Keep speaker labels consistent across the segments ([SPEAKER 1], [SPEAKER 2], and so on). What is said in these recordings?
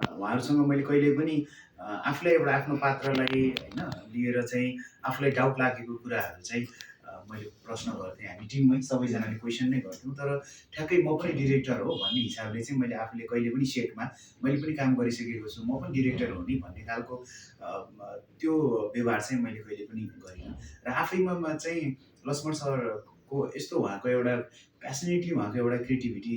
[SPEAKER 1] उहाँहरूसँग मैले कहिले पनि आफूलाई एउटा आफ्नो पात्रलाई होइन लिएर चाहिँ आफूलाई डाउट लागेको कुराहरू चाहिँ मैले प्रश्न गर्थेँ। हामी टिममै सबैजनाले क्वेसन नै गर्थ्यौँ। तर ठ्याक्कै म पनि डिरेक्टर हो भन्ने हिसाबले चाहिँ मैले आफूले कहिले पनि सेटमा मैले पनि काम गरिसकेको छु, म पनि डिरेक्टर हो नि भन्ने खालको त्यो व्यवहार चाहिँ मैले कहिले पनि गरिनँ। र आफैमा चाहिँ लक्ष्मण सरको यस्तो उहाँको एउटा प्यासनेटली उहाँको एउटा क्रिएटिभिटी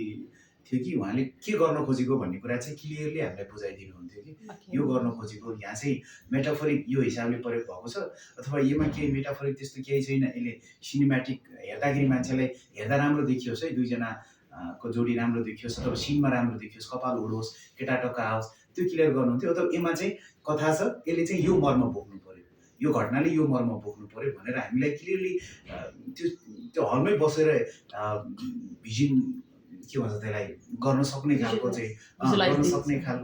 [SPEAKER 1] थियो कि उहाँले के गर्न खोजेको भन्ने कुरा चाहिँ क्लियरली हामीलाई बुझाइदिनुहुन्थ्यो कि यो गर्न खोजेको यहाँ चाहिँ मेटाफोरिक यो हिसाबले प्रयोग भएको छ, अथवा यसमा केही मेटाफोरिक त्यस्तो केही छैन। यसले सिनेम्याटिक हेर्दाखेरि मान्छेलाई हेर्दा राम्रो देखियोस् है, दुईजना को जोडी राम्रो देखियोस्, अथवा सिनमा राम्रो देखियोस्, कपाल उडोस्, केटाटक्का आओस्, त्यो क्लियर गर्नुहुन्थ्यो। अथवा यसमा चाहिँ कथा छ, यसले चाहिँ यो मर्म बोक्नु पर्यो, यो घटनाले यो मर्म बोक्नु पर्यो भनेर हामीलाई क्लियरली त्यो हलमै बसेर भिजन के भन्छ त्यसलाई गर्न सक्ने खालको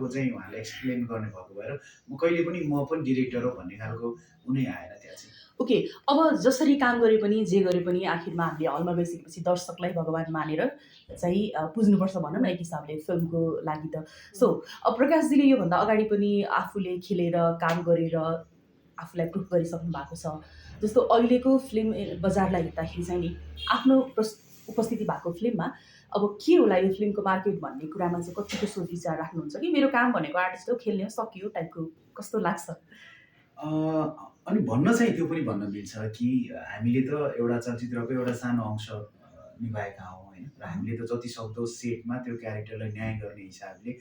[SPEAKER 1] चाहिँ उहाँले एक्सप्लेन गर्ने भएको भएर म कहिले पनि म पनि डिरेक्टर हो भन्ने खालको कुनै आएन त्यहाँ चाहिँ।
[SPEAKER 2] ओके, अब जसरी काम गरे पनि जे गरे पनि आखिरमा हामीले हलमा गइसकेपछि दर्शकलाई भगवान मानेर चाहिँ पुज्नुपर्छ भनौँ न एक हिसाबले फिल्मको लागि त। सो अब प्रकाशजीले योभन्दा अगाडि पनि आफूले खेलेर काम गरेर आफूलाई प्रुभ गरिसक्नु भएको छ। जस्तो अहिलेको फिल्म बजारलाई हेर्दाखेरि चाहिँ नि आफ्नो उपस्थिति भएको फिल्ममा अब के होला यो फिल्मको मार्केट भन्ने कुरामा चाहिँ कतिको सोच विचार राख्नुहुन्छ कि मेरो काम भनेको आर्टिस्ट हो, खेल्ने हो, सकियो टाइपको कस्तो लाग्छ?
[SPEAKER 1] अनि भन्न चाहिँ त्यो पनि भन्न मिल्छ कि हामीले त एउटा चलचित्रको एउटा सानो अंश निभाएका हौँ होइन, र हामीले त जति सक्दो सेटमा त्यो क्यारेक्टरलाई न्याय गर्ने हिसाबले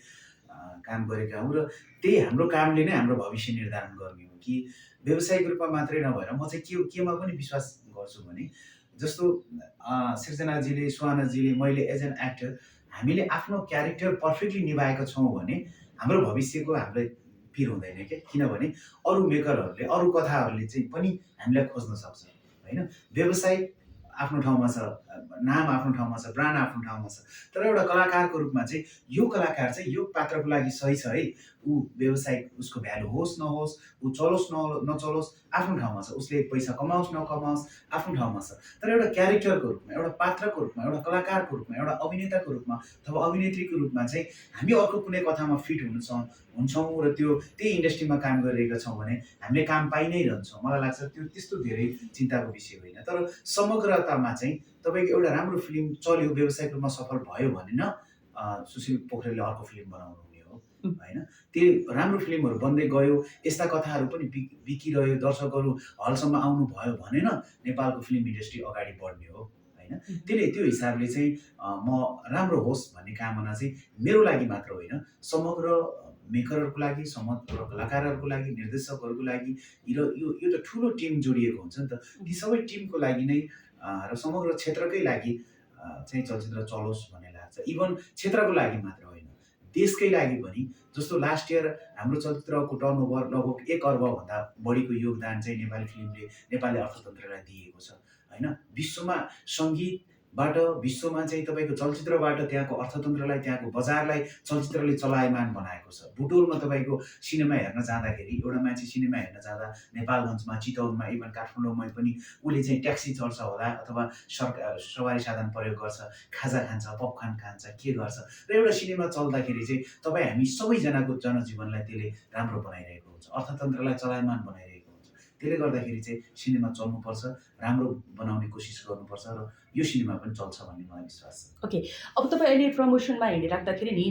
[SPEAKER 1] काम गरेका हौँ। र त्यही हाम्रो कामले नै हाम्रो भविष्य निर्धारण गर्ने हो कि व्यावसायिक रूपमा मात्रै नभएर म चाहिँ केमा पनि विश्वास गर्छु भने जस्तो सृजनाजीले, सुहानाजीले, मैले एज एन एक्टर हामीले आफ्नो क्यारेक्टर पर्फेक्टली निभाएका छौँ भने हाम्रो भविष्यको हामीलाई पिर हुँदैन क्या। किनभने अरू मेकरहरूले, अरू कथाहरूले चाहिँ पनि हामीलाई खोज्न सक्छ होइन। व्यवसाय आफ्नो ठाउँमा छ, नाम आफ्नो ठाउँमा छ, ब्रान्ड आफ्नो ठाउँमा छ, तर एउटा कलाकारको रूपमा चाहिँ यो कलाकार चाहिँ यो पात्रको लागि सही छ है, ऊ व्यवसायिक उसको भ्यालु होस् नहोस्, ऊ चलोस् नचलोस् आफ्नो ठाउँमा छ, उसले पैसा कमाओस् नकमाओस् आफ्नो ठाउँमा छ। तर एउटा क्यारेक्टरको रूपमा, एउटा पात्रको रूपमा, एउटा कलाकारको रूपमा, एउटा अभिनेताको रूपमा अथवा अभिनेत्रीको रूपमा चाहिँ हामी अर्को कुनै कथामा फिट हुन्छौँ र त्यही इन्डस्ट्रीमा काम गरिरहेका छौँ भने हामीले काम पाइ नै रहन्छौँ। मलाई लाग्छ त्यो त्यस्तो धेरै चिन्ताको विषय होइन। तर समग्रतामा चाहिँ तपाईँको एउटा राम्रो फिल्म चल्यो, व्यावसायिक रूपमा सफल भयो भने न सुशील पोखरेलले अर्को फिल्म बनाउनु हुने हो होइन। त्यो राम्रो फिल्महरू बन्दै गयो, यस्ता कथाहरू पनि बिकिरह्यो, दर्शकहरू हलसम्म आउनु भयो भने न नेपालको फिल्म इन्डस्ट्री अगाडि बढ्ने हो होइन। त्यो हिसाबले चाहिँ म राम्रो होस् भन्ने कामना चाहिँ मेरो लागि मात्र होइन, समग्र मेकरहरूको लागि, समग्र कलाकारहरूको लागि, निर्देशकहरूको लागि, यो त ठुलो टिम जोडिएको हुन्छ नि त, ती सबै टिमको लागि नै र समग्र क्षेत्रकै लागि चाहिँ चलचित्र चलोस् भन्ने लाग्छ। इभन क्षेत्रको लागि मात्र होइन, देशकै लागि पनि। जस्तो लास्ट इयर हाम्रो चलचित्रको टर्नओभर लगभग 1 अर्बभन्दा बढीको योगदान चाहिँ नेपाली फिल्मले नेपाली अर्थतन्त्रलाई दिएको छ होइन। विश्वमा सङ्गीतबाट, विश्वमा चाहिँ तपाईँको चलचित्रबाट त्यहाँको अर्थतन्त्रलाई, त्यहाँको बजारलाई चलचित्रले चलायमान बनाएको छ। बुटोलमा तपाईँको सिनेमा हेर्न जाँदाखेरि एउटा मान्छे सिनेमा हेर्न जाँदा नेपालगञ्जमा, चितवनमा, इभन काठमाडौँमा पनि उसले चाहिँ ट्याक्सी चल्छ होला अथवा सवारी साधन प्रयोग गर्छ, खाजा खान्छ, पपकर्न खान्छ, के गर्छ, र एउटा सिनेमा चल्दाखेरि चाहिँ तपाईँ हामी सबैजनाको जनजीवनलाई त्यसले राम्रो बनाइरहेको हुन्छ, अर्थतन्त्रलाई चलायमान बनाइरहेको हुन्छ। त्यसले गर्दाखेरि चाहिँ सिनेमा चल्नुपर्छ, राम्रो बनाउने कोसिस गर्नुपर्छ, र यो सिनेमा पनि चल्छ भन्ने मलाई विश्वास छ।
[SPEAKER 2] ओके, अब तपाईँ अहिले प्रमोसनमा हिँडिराख्दाखेरि नि